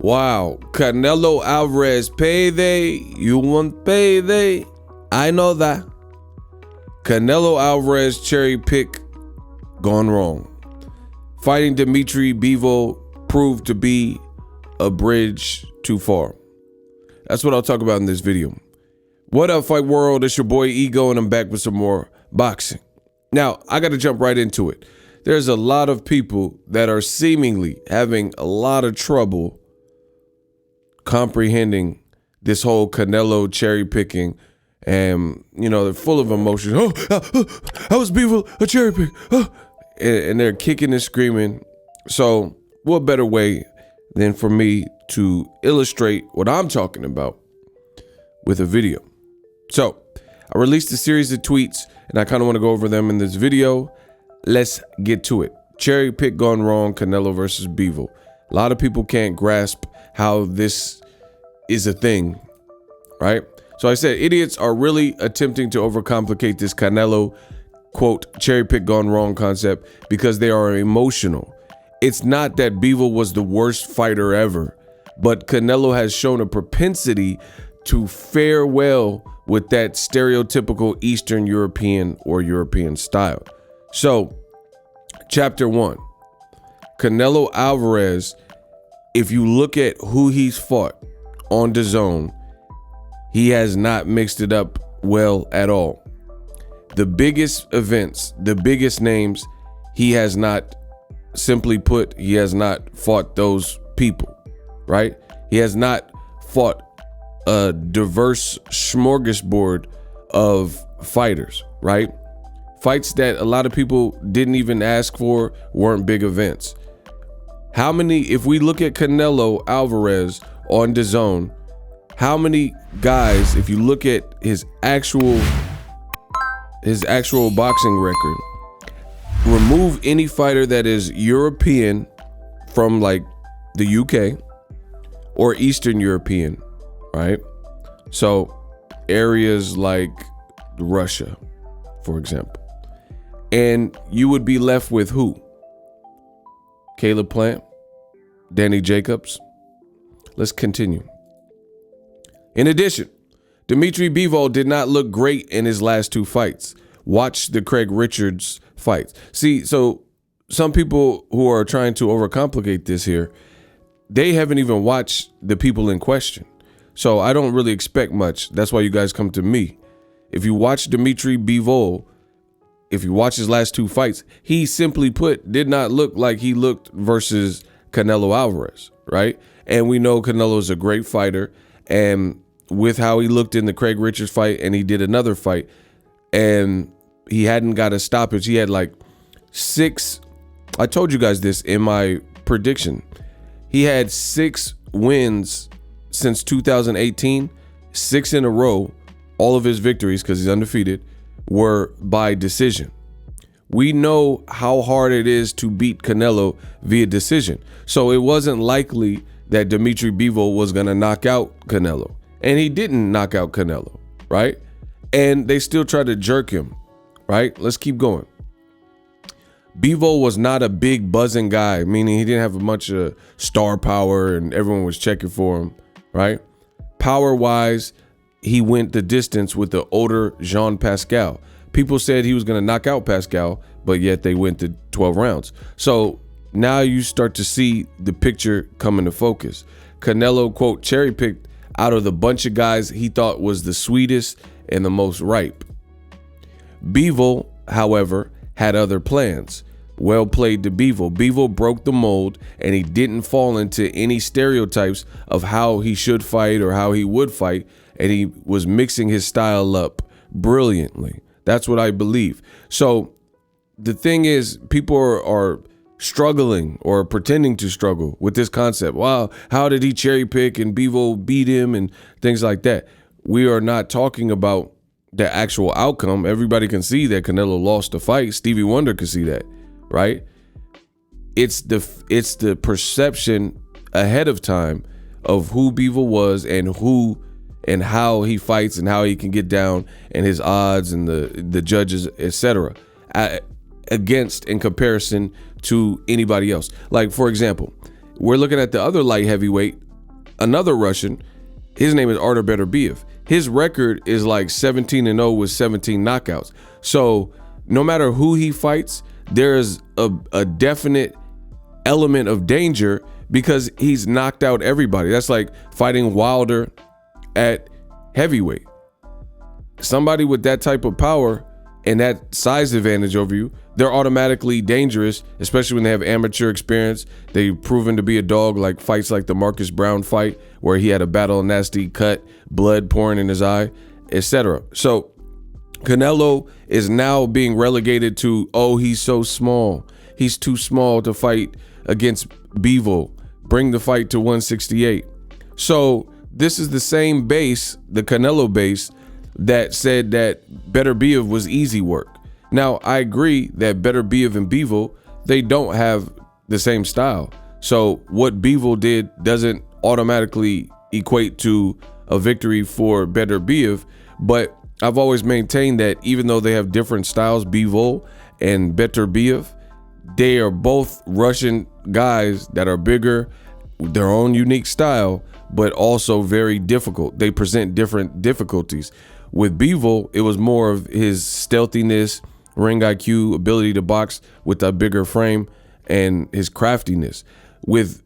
Wow, Canelo Alvarez payday. You want payday? I know that. Canelo Alvarez cherry pick gone wrong. Fighting Dmitry Bivol proved to be a bridge too far. That's what I'll talk about in this video. What up, Fight World? It's your boy Ego, and I'm back with some more boxing. Now, I got to jump right into it. There's a lot of people that are seemingly having a lot of trouble comprehending this whole Canelo cherry picking, and they're full of emotion. How was Bivol a cherry pick? And they're kicking and screaming. So what better way than for me to illustrate what I'm talking about with a video? So I released a series of tweets, and I kind of want to go over them in this video. Let's get to it. Cherry pick gone wrong, Canelo versus Bivol. A lot of people can't grasp how this is a thing, right? So I said idiots are really attempting to overcomplicate this Canelo, quote, cherry pick gone wrong concept because they are emotional. It's not that Bivol was the worst fighter ever, but Canelo has shown a propensity to fare well with that stereotypical Eastern European or European style. So, chapter 1, Canelo Alvarez, if you look at who he's fought on the zone, he has not mixed it up well at all. The biggest events, the biggest names, he has not, simply put, he has not fought those people, right? He has not fought a diverse smorgasbord of fighters, right? Fights that a lot of people didn't even ask for weren't big events. How many, if we look at Canelo Alvarez on the zone, how many guys, if you look at his actual boxing record, remove any fighter that is European from like the UK or Eastern European, right? So areas like Russia, for example, and you would be left with who? Caleb Plant, Danny Jacobs. Let's continue. In addition, Dmitry Bivol did not look great in his last two fights. Watch the Craig Richards fights. See, so some people who are trying to overcomplicate this here, they haven't even watched the people in question. So I don't really expect much. That's why you guys come to me. If you watch Dmitry Bivol, if you watch his last two fights, he simply put did not look like he looked versus Canelo Alvarez, right? And we know Canelo is a great fighter, and with how he looked in the Craig Richards fight, and he did another fight, and he hadn't got a stoppage. He had like 6, I told you guys this in my prediction. He had 6 wins since 2018, 6 in a row. All of his victories, because he's undefeated, were by decision. We know how hard it is to beat Canelo via decision. So it wasn't likely that Dmitry Bivol was going to knock out Canelo. And he didn't knock out Canelo, right? And they still tried to jerk him, right? Let's keep going. Bivol was not a big buzzing guy, meaning he didn't have a bunch of star power and everyone was checking for him, right? Power-wise, he went the distance with the older Jean Pascal. People said he was going to knock out Pascal, but yet they went to 12 rounds. So now you start to see the picture come into focus. Canelo, quote, cherry-picked out of the bunch of guys he thought was the sweetest and the most ripe. Bivol, however, had other plans. Well played to Bivol. Bivol broke the mold, and he didn't fall into any stereotypes of how he should fight or how he would fight, and he was mixing his style up brilliantly. That's what I believe. So the thing is, people are struggling or pretending to struggle with this concept. Wow, how did he cherry pick and Bivol beat him and things like that? We are not talking about the actual outcome. Everybody can see that Canelo lost the fight. Stevie Wonder could see that, right? It's the perception ahead of time of who Bivol was and who and how he fights and how he can get down and his odds and the judges, etc. Against in comparison to anybody else. Like, for example, we're looking at the other light heavyweight another Russian. His name is Artur Beterbiev. His record is like 17-0 with 17 knockouts. So no matter who he fights, there's a definite element of danger because he's knocked out everybody. That's like fighting Wilder at heavyweight. Somebody with that type of power and that size advantage over you, they're automatically dangerous, especially when they have amateur experience. They've proven to be a dog, like fights like the Marcus Brown fight where he had a battle nasty cut, blood pouring in his eye, etc. So Canelo is now being relegated to, oh, he's so small. He's too small to fight against Bivol. Bring the fight to 168. So this is the same base, the Canelo base, that said that Beterbiev was easy work. Now, I agree that Beterbiev and Bivol, they don't have the same style. So what Bivol did doesn't automatically equate to a victory for Beterbiev, but I've always maintained that even though they have different styles, Bivol and Beterbiev, they are both Russian guys that are bigger, their own unique style, but also very difficult. They present different difficulties. With Bivol, it was more of his stealthiness, ring IQ, ability to box with a bigger frame, and his craftiness. With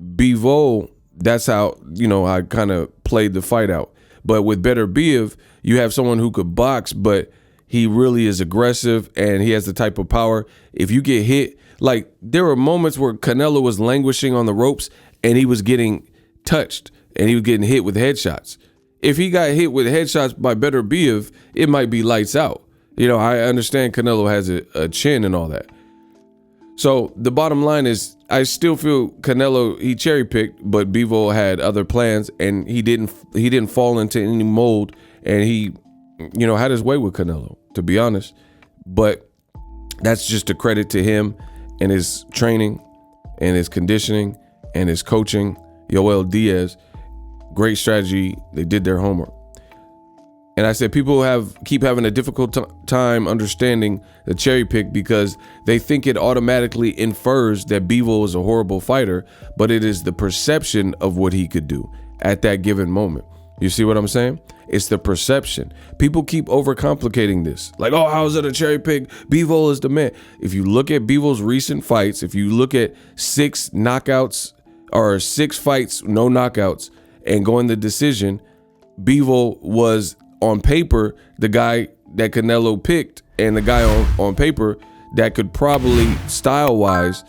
Bivol, that's how, I kind of played the fight out. But with Beterbiev, you have someone who could box, but he really is aggressive and he has the type of power. If you get hit, like there were moments where Canelo was languishing on the ropes and he was getting touched and he was getting hit with headshots. If he got hit with headshots by Beterbiev, it might be lights out. I understand Canelo has a chin and all that. So the bottom line is, I still feel Canelo, he cherry picked, but Bivol had other plans and he didn't fall into any mold, and he, had his way with Canelo, to be honest. But that's just a credit to him and his training and his conditioning and his coaching. Yoel Diaz, great strategy. They did their homework. And I said people keep having a difficult time understanding the cherry pick because they think it automatically infers that Bivol is a horrible fighter, but it is the perception of what he could do at that given moment. You see what I'm saying? It's the perception. People keep overcomplicating this. Like, oh, how is it a cherry pick? Bivol is the man. If you look at Bivol's recent fights, if you look at 6 knockouts or 6 fights, no knockouts, and going the decision, Bivol was on paper the guy that Canelo picked, and the guy on paper that could probably style-wise,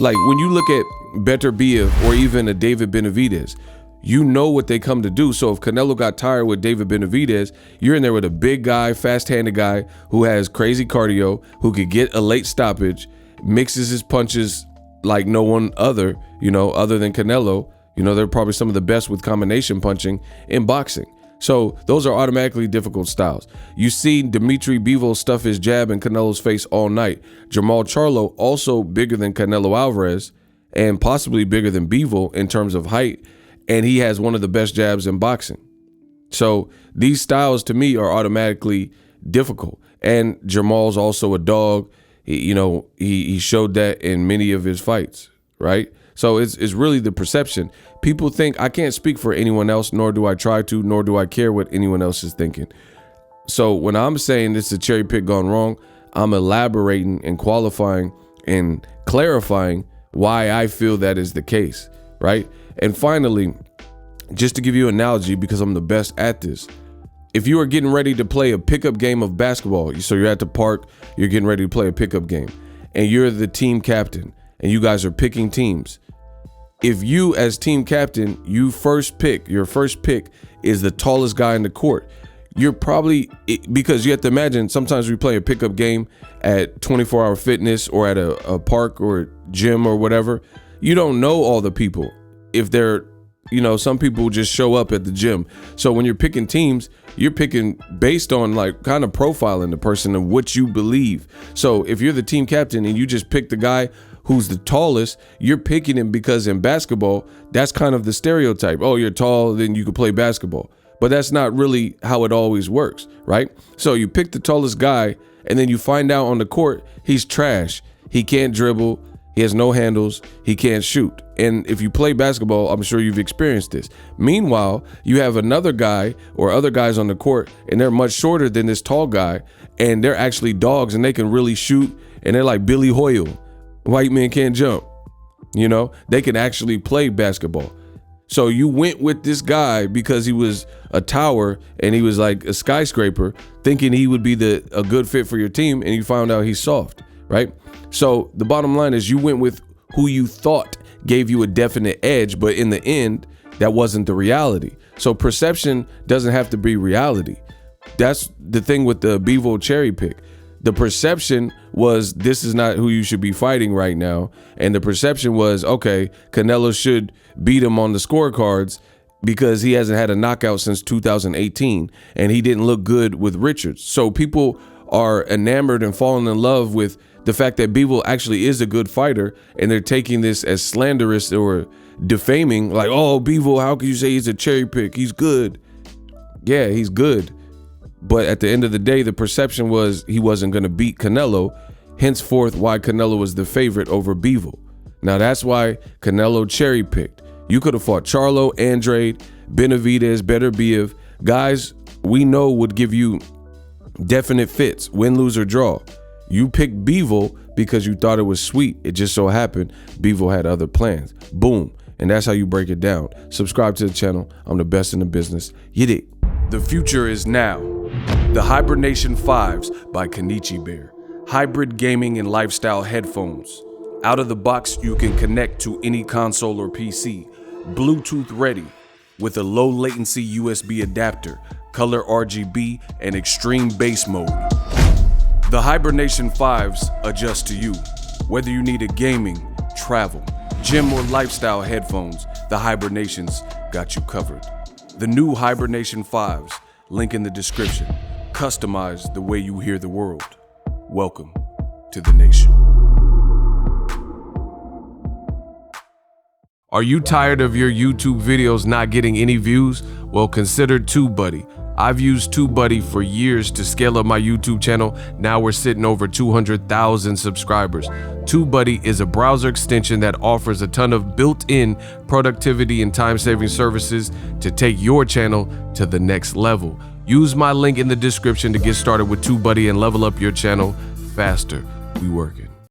like when you look at Beterbiev or even a David Benavidez, you know what they come to do. So if Canelo got tired with David Benavidez, you're in there with a big guy, fast-handed guy who has crazy cardio, who could get a late stoppage, mixes his punches like no one other, other than Canelo. They're probably some of the best with combination punching in boxing. So those are automatically difficult styles. You see Dmitry Bivol stuff his jab in Canelo's face all night. Jermell Charlo, also bigger than Canelo Alvarez and possibly bigger than Bivol in terms of height, and he has one of the best jabs in boxing. So these styles to me are automatically difficult. And Jermell's also a dog. He showed that in many of his fights, right? So it's really the perception. People think, I can't speak for anyone else, nor do I try to, nor do I care what anyone else is thinking. So when I'm saying it's a cherry pick gone wrong, I'm elaborating and qualifying and clarifying why I feel that is the case, right? And finally, just to give you an analogy, because I'm the best at this, if you are getting ready to play a pickup game of basketball, so you're at the park, you're getting ready to play a pickup game, and you're the team captain, and you guys are picking teams. If you, as team captain, your first pick is the tallest guy in the court, you're probably, because you have to imagine, sometimes we play a pickup game at 24 Hour Fitness or at a park or a gym or whatever. You don't know all the people. If they're, some people just show up at the gym. So when you're picking teams, you're picking based on like kind of profiling the person and what you believe. So if you're the team captain and you just pick the guy who's the tallest, you're picking him because in basketball, that's kind of the stereotype. Oh, you're tall, then you can play basketball. But that's not really how it always works, right? So you pick the tallest guy, and then you find out on the court, he's trash. He can't dribble. He has no handles. He can't shoot. And if you play basketball, I'm sure you've experienced this. Meanwhile, you have another guy or other guys on the court, and they're much shorter than this tall guy, and they're actually dogs, and they can really shoot, and they're like Billy Hoyle. White men can't jump. You know, they can actually play basketball. So you went with this guy because he was a tower and he was like a skyscraper, thinking he would be a good fit for your team, and you found out he's soft, right? So the bottom line is you went with who you thought gave you a definite edge, but in the end, that wasn't the reality. So perception doesn't have to be reality. That's the thing with the Bivol cherry pick. The perception was this is not who you should be fighting right now. And the perception was, okay, Canelo should beat him on the scorecards because he hasn't had a knockout since 2018 and he didn't look good with Richards. So people are enamored and falling in love with the fact that Bivol actually is a good fighter, and they're taking this as slanderous or defaming, like, oh, Bivol, how can you say he's a cherry pick? He's good. Yeah, he's good. But at the end of the day, the perception was he wasn't going to beat Canelo, henceforth why Canelo was the favorite over Bivol. Now that's why Canelo cherry picked. You could have fought Charlo, Andrade, Benavidez, Beterbiev, guys we know would give you definite fits, win, lose, or draw. You picked Bivol because you thought it was sweet. It just so happened Bivol had other plans. Boom. And that's how you break it down. Subscribe to the channel. I'm the best in the business. You dig? The future is now. The Hibernation 5s by Kenichi Bear. Hybrid gaming and lifestyle headphones. Out of the box, you can connect to any console or PC. Bluetooth ready with a low latency USB adapter, color RGB, and extreme bass mode. The Hibernation 5s adjust to you. Whether you need a gaming, travel, gym, or lifestyle headphones, the Hibernations got you covered. The new Hibernation 5s, link in the description. Customize the way you hear the world. Welcome to the nation. Are you tired of your YouTube videos not getting any views? Well, consider TubeBuddy. I've used TubeBuddy for years to scale up my YouTube channel. Now we're sitting over 200,000 subscribers. TubeBuddy is a browser extension that offers a ton of built-in productivity and time-saving services to take your channel to the next level. Use my link in the description to get started with TubeBuddy and level up your channel faster. We working.